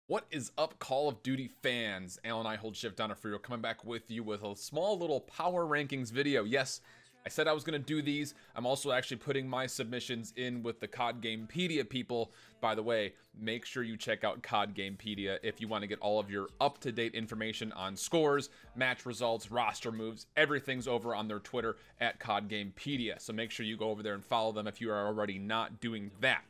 What is up, Call of Duty fans? Alan IHOLDSHIFT down at Freero coming back with you with a small little power rankings video. Yes, I said I was going to do these. I'm also actually putting my submissions in with the CoD Gamepedia people. By the way, make sure you check out CoD Gamepedia if you want to get all of your up-to-date information on scores, match results, roster moves. Everything's over on their Twitter at CoD Gamepedia. So make sure you go over there and follow them if you are already not doing that.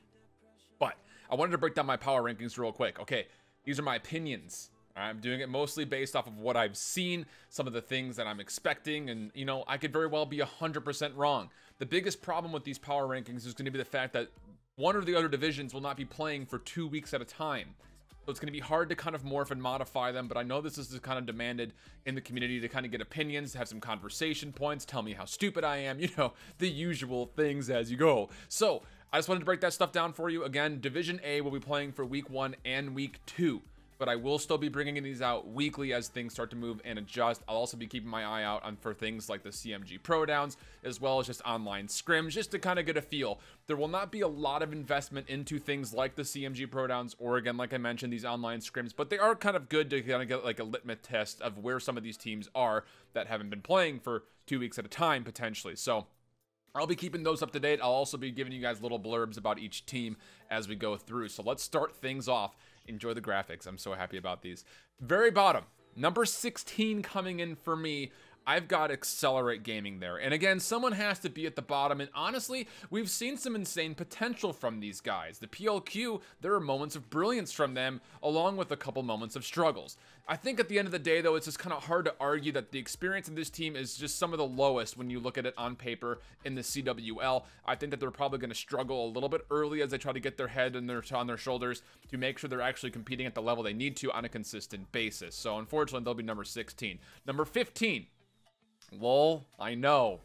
But I wanted to break down my power rankings real quick. Okay. These are my opinions. I'm doing it mostly based off of what I've seen, some of the things that I'm expecting, and, you know, I could very well be 100% wrong. The biggest problem with these power rankings is going to be the fact that one or the other divisions will not be playing for 2 weeks at a time. So it's going to be hard to kind of morph and modify them, but I know this is kind of demanded in the community to kind of get opinions, to have some conversation points, tell me how stupid I am, you know, the usual things as you go. So I just wanted to break that stuff down for you. Again, Division A will be playing for Week 1 and Week 2, but I will still be bringing these out weekly as things start to move and adjust. I'll also be keeping my eye out for things like the CMG Pro Downs, as well as just online scrims, just to kind of get a feel. There will not be a lot of investment into things like the CMG Pro Downs, or again, like I mentioned, these online scrims, but they are kind of good to kind of get like a litmus test of where some of these teams are that haven't been playing for 2 weeks at a time, potentially. So I'll be keeping those up to date. I'll also be giving you guys little blurbs about each team as we go through. So let's start things off. Enjoy the graphics. I'm so happy about these. Very bottom, number 16 coming in for me. I've got Accelerate Gaming there. And again, someone has to be at the bottom. And honestly, we've seen some insane potential from these guys. The PLQ, there are moments of brilliance from them, along with a couple moments of struggles. I think at the end of the day, though, it's just kind of hard to argue that the experience of this team is just some of the lowest when you look at it on paper in the CWL. I think that they're probably going to struggle a little bit early as they try to get their head and on their shoulders to make sure they're actually competing at the level they need to on a consistent basis. So unfortunately, they'll be number 16. Number 15. Lol, I know.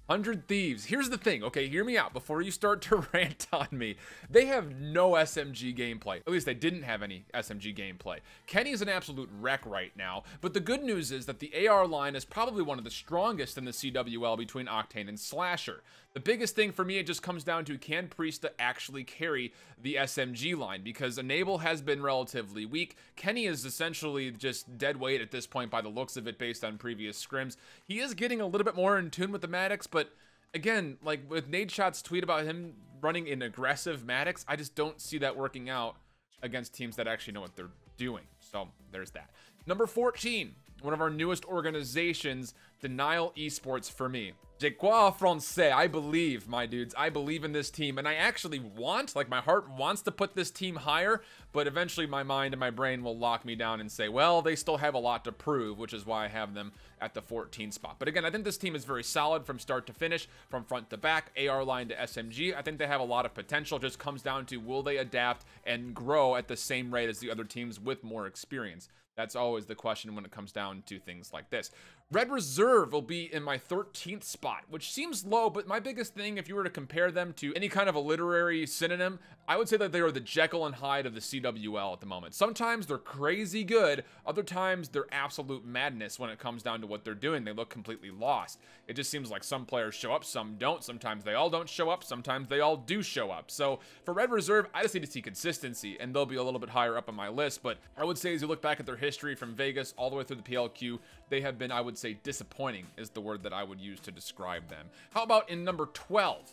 100 Thieves. Here's the thing, okay? Hear me out before you start to rant on me. They have no SMG gameplay. At least they didn't have any SMG gameplay. Kenny is an absolute wreck right now, but the good news is that the AR line is probably one of the strongest in the CWL between Octane and Slasher. The biggest thing for me, it just comes down to, can Priesta actually carry the SMG line? Because Enable has been relatively weak. Kenny is essentially just dead weight at this point by the looks of it based on previous scrims. He is getting a little bit more in tune with the Maddox, but again, like with Nadeshot's tweet about him running an aggressive Maddox, I just don't see that working out against teams that actually know what they're doing. So there's that. Number 14, one of our newest organizations, Denial Esports for me. Je crois français. I believe, my dudes. I believe in this team, and I actually want, like my heart wants to put this team higher, but eventually my mind and my brain will lock me down and say, well, they still have a lot to prove, which is why I have them at the 14 spot. But again, I think this team is very solid from start to finish, from front to back, AR line to SMG. I think they have a lot of potential. Just comes down to, will they adapt and grow at the same rate as the other teams with more experience? That's always the question when it comes down to things like this. Red Reserve will be in my 13th spot, which seems low, but my biggest thing, if you were to compare them to any kind of a literary synonym, I would say that they are the Jekyll and Hyde of the CWL at the moment. Sometimes they're crazy good, other times they're absolute madness when it comes down to what they're doing. They look completely lost. It just seems like some players show up, some don't. Sometimes they all don't show up, sometimes they all do show up. So for Red Reserve, I just need to see consistency, and they'll be a little bit higher up on my list. But I would say as you look back at their history from Vegas all the way through the PLQ, they have been, I would say, disappointing is the word that I would use to describe them. How about in number 12?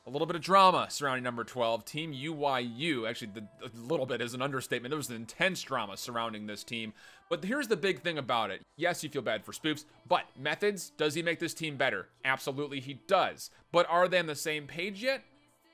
A little bit of drama surrounding number 12, Team UYU. Actually, a little bit is an understatement. There was an intense drama surrounding this team. But here's the big thing about it. Yes, you feel bad for Spoofs, but methods, does he make this team better? Absolutely, he does. But are they on the same page yet?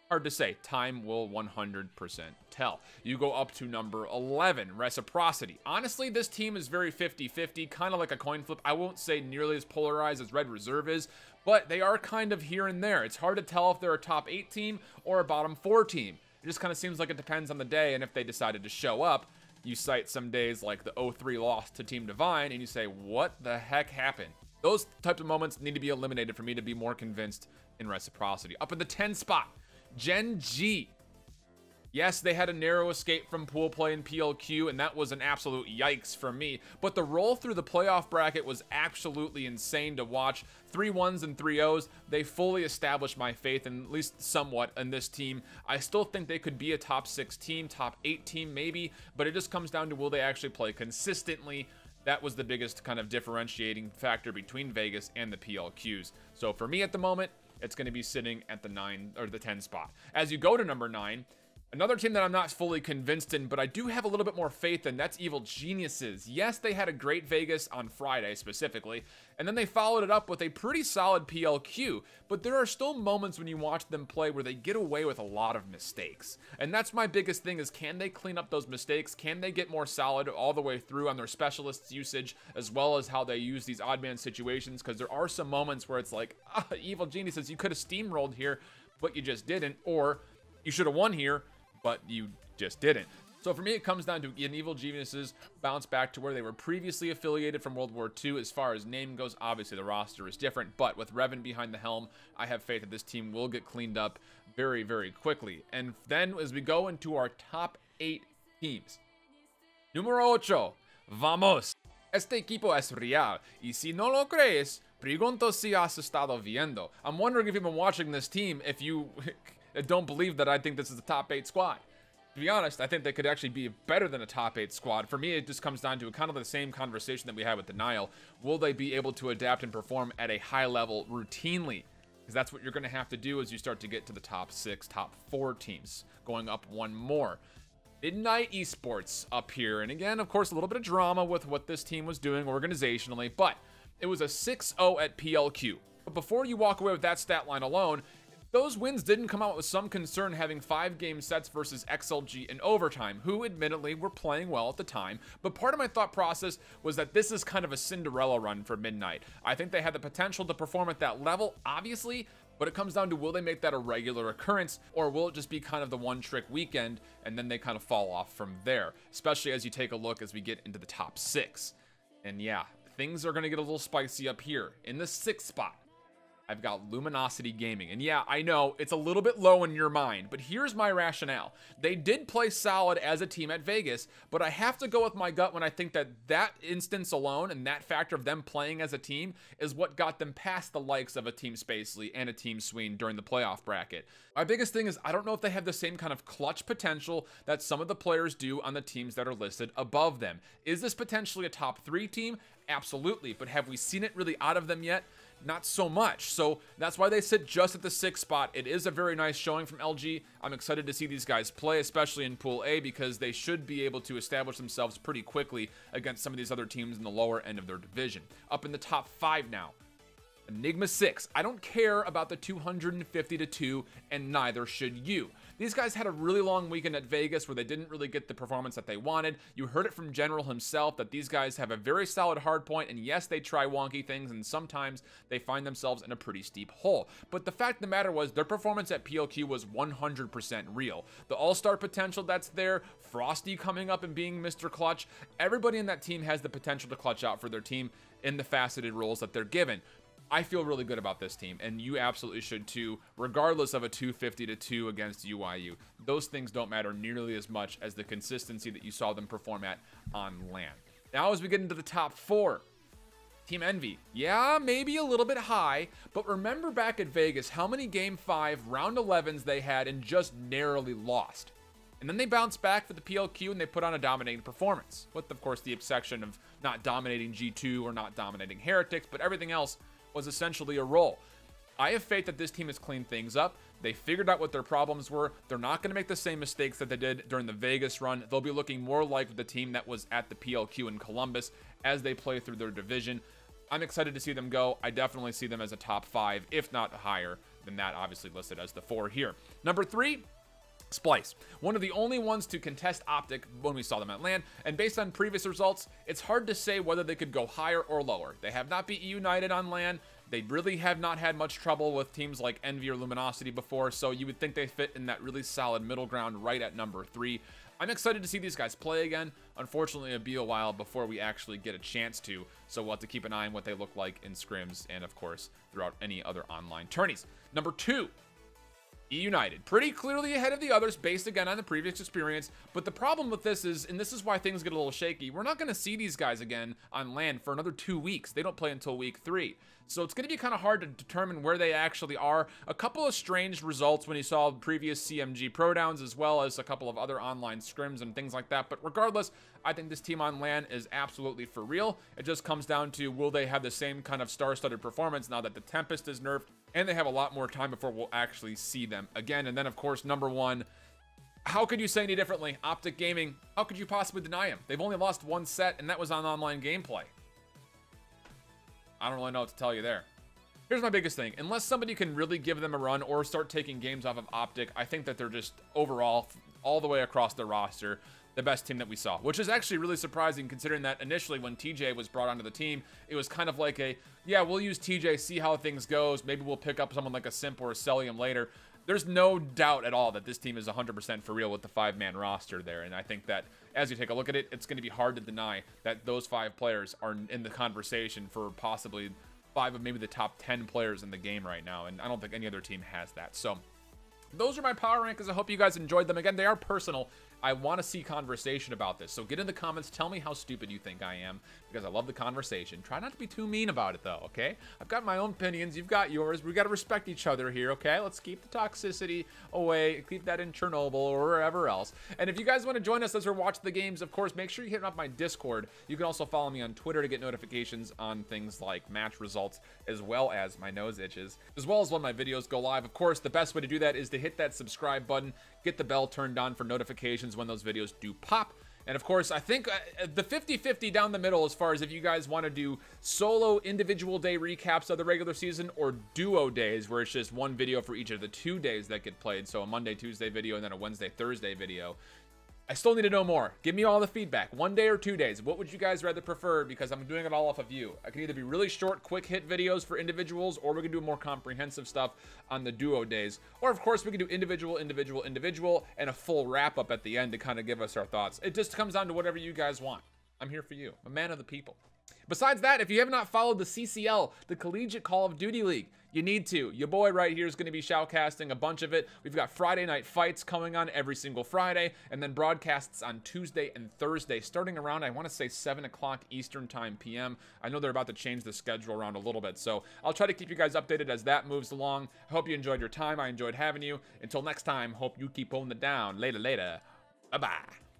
Hard to say. Time will 100% tell. You go up to number 11, Reciprocity. Honestly, this team is very 50-50, kind of like a coin flip. I won't say nearly as polarized as Red Reserve is, but they are kind of here and there. It's hard to tell if they're a top 8 team or a bottom 4 team. It just kind of seems like it depends on the day, and if they decided to show up. You cite some days like the 0-3 loss to Team Divine, and you say, what the heck happened? Those types of moments need to be eliminated for me to be more convinced in Reciprocity. Up in the 10 spot, Gen G. Yes, they had a narrow escape from pool play and PLQ, and that was an absolute yikes for me. But the roll through the playoff bracket was absolutely insane to watch. 3 1s and 3 0s. They fully established my faith, in, at least somewhat, in this team. I still think they could be a top 6 team, top 8 team maybe, but it just comes down to will they actually play consistently. That was the biggest kind of differentiating factor between Vegas and the PLQs. So for me at the moment, it's going to be sitting at the 9 or the 10 spot. As you go to number 9, another team that I'm not fully convinced in, but I do have a little bit more faith in, that's Evil Geniuses. Yes, they had a great Vegas on Friday specifically, and then they followed it up with a pretty solid PLQ, but there are still moments when you watch them play where they get away with a lot of mistakes. And that's my biggest thing is, can they clean up those mistakes? Can they get more solid all the way through on their specialists usage, as well as how they use these odd man situations? Because there are some moments where it's like, Evil Geniuses, you could have steamrolled here, but you just didn't, or you should have won here, but you just didn't. So for me, it comes down to an Evil Geniuses bounce back to where they were previously affiliated from World War II. As far as name goes, obviously the roster is different, but with Revan behind the helm, I have faith that this team will get cleaned up very, very quickly. And then as we go into our top 8 teams, Número 8, vamos. Este equipo es real, y si no lo crees, pregunto si has estado viendo. I'm wondering if you've been watching this team, if you don't believe that I think this is a top 8 squad. To be honest, I think they could actually be better than a top 8 squad. For me, it just comes down to kind of the same conversation that we had with Denial. Will they be able to adapt and perform at a high level routinely? Because that's what you're going to have to do as you start to get to the top 6, top 4 teams, going up one more. Midnight Esports up here. And again, of course, a little bit of drama with what this team was doing organizationally, but it was a 6-0 at PLQ. But before you walk away with that stat line alone, those wins didn't come out with some concern, having 5-game sets versus XLG in overtime, who admittedly were playing well at the time. But part of my thought process was that this is kind of a Cinderella run for Midnight. I think they had the potential to perform at that level, obviously, but it comes down to will they make that a regular occurrence, or will it just be kind of the one-trick weekend and then they kind of fall off from there, especially as you take a look as we get into the top 6. And yeah, things are going to get a little spicy up here. In the 6th spot, I've got Luminosity Gaming. And yeah, I know it's a little bit low in your mind, but here's my rationale. They did play solid as a team at Vegas, but I have to go with my gut when I think that that instance alone and that factor of them playing as a team is what got them past the likes of a Team Spacely and a Team Sween during the playoff bracket. My biggest thing is I don't know if they have the same kind of clutch potential that some of the players do on the teams that are listed above them. Is this potentially a top 3 team? Absolutely, but have we seen it really out of them yet? Not so much. So that's why they sit just at the 6th spot. It is a very nice showing from LG. I'm excited to see these guys play, especially in Pool A, because they should be able to establish themselves pretty quickly against some of these other teams in the lower end of their division. Up in the top 5 now, Enigma 6. I don't care about the 250-2, and neither should you. These guys had a really long weekend at Vegas where they didn't really get the performance that they wanted. You heard it from General himself that these guys have a very solid hard point, and yes, they try wonky things, and sometimes they find themselves in a pretty steep hole. But the fact of the matter was their performance at PLQ was 100% real. The all-star potential that's there, Frosty coming up and being Mr. Clutch, everybody in that team has the potential to clutch out for their team in the faceted roles that they're given. I feel really good about this team, and you absolutely should too, regardless of a 250-2 against UIU. Those things don't matter nearly as much as the consistency that you saw them perform at on LAN. Now as we get into the top 4, Team Envy. Yeah, maybe a little bit high, but remember back at Vegas how many Game 5 round 11s they had and just narrowly lost. And then they bounced back for the PLQ and they put on a dominating performance, with of course the exception of not dominating G2 or not dominating Heretics, but everything else was essentially a roll. I have faith that this team has cleaned things up. They figured out what their problems were. They're not going to make the same mistakes that they did during the Vegas run. They'll be looking more like the team that was at the PLQ in Columbus as they play through their division. I'm excited to see them go. I definitely see them as a top 5, if not higher than that, obviously listed as the 4 here. Number 3, Splice, one of the only ones to contest Optic when we saw them at LAN, and based on previous results, it's hard to say whether they could go higher or lower. They have not beat United on LAN. They really have not had much trouble with teams like Envy or Luminosity before, so you would think they fit in that really solid middle ground right at number 3. I'm excited to see these guys play again. Unfortunately, it'll be a while before we actually get a chance to, so we'll have to keep an eye on what they look like in scrims and, of course, throughout any other online tourneys. Number 2, United, pretty clearly ahead of the others based again on the previous experience. But the problem with this is, and this is why things get a little shaky, we're not going to see these guys again on LAN for another 2 weeks. They don't play until week 3. So it's going to be kind of hard to determine where they actually are. A couple of strange results when you saw previous CMG Pro Downs, as well as a couple of other online scrims and things like that. But regardless, I think this team on LAN is absolutely for real. It just comes down to, will they have the same kind of star-studded performance now that the Tempest is nerfed and they have a lot more time before we'll actually see them again? And then, of course, number one, how could you say any differently? Optic Gaming, how could you possibly deny them? They've only lost 1 set, and that was on online gameplay. I don't really know what to tell you there. Here's my biggest thing. Unless somebody can really give them a run or start taking games off of Optic, I think that they're just overall, all the way across the roster, the best team that we saw, which is actually really surprising considering that initially when TJ was brought onto the team, it was kind of like a, yeah, we'll use TJ, see how things goes. Maybe we'll pick up someone like a Simp or a Celium later. There's no doubt at all that this team is 100% for real with the 5-man roster there. And I think that as you take a look at it, it's going to be hard to deny that those 5 players are in the conversation for possibly 5 of maybe the top 10 players in the game right now. And I don't think any other team has that. So those are my power rankings. I hope you guys enjoyed them. Again, they are personal. I want to see conversation about this. So get in the comments. Tell me how stupid you think I am, because I love the conversation. Try not to be too mean about it, though, okay? I've got my own opinions. You've got yours. We got to respect each other here, okay? Let's keep the toxicity away. Keep that in Chernobyl or wherever else. And if you guys want to join us as we're watching the games, of course, make sure you hit up my Discord. You can also follow me on Twitter to get notifications on things like match results, as well as my nose itches, as well as when my videos go live. Of course, the best way to do that is to hit that subscribe button, get the bell turned on for notifications when those videos do pop. And of course, I think the 50-50 down the middle as far as if you guys want to do solo individual day recaps of the regular season or duo days where it's just one video for each of the 2 days that get played. So a Monday, Tuesday video and then a Wednesday, Thursday video. I still need to know more. Give me all the feedback. 1 day or 2 days. What would you guys rather prefer? Because I'm doing it all off of you. I can either be really short, quick hit videos for individuals, or we can do more comprehensive stuff on the duo days. Or of course, we can do individual, and a full wrap up at the end to kind of give us our thoughts. It just comes down to whatever you guys want. I'm here for you. I'm a man of the people. Besides that, if you have not followed the CCL, the Collegiate Call of Duty League, you need to. Your boy right here is going to be shoutcasting a bunch of it. We've got Friday night fights coming on every single Friday, and then broadcasts on Tuesday and Thursday, starting around, I want to say 7 o'clock Eastern Time PM. I know they're about to change the schedule around a little bit, so I'll try to keep you guys updated as that moves along. I hope you enjoyed your time. I enjoyed having you. Until next time, hope you keep holding it down. Later. Bye-bye.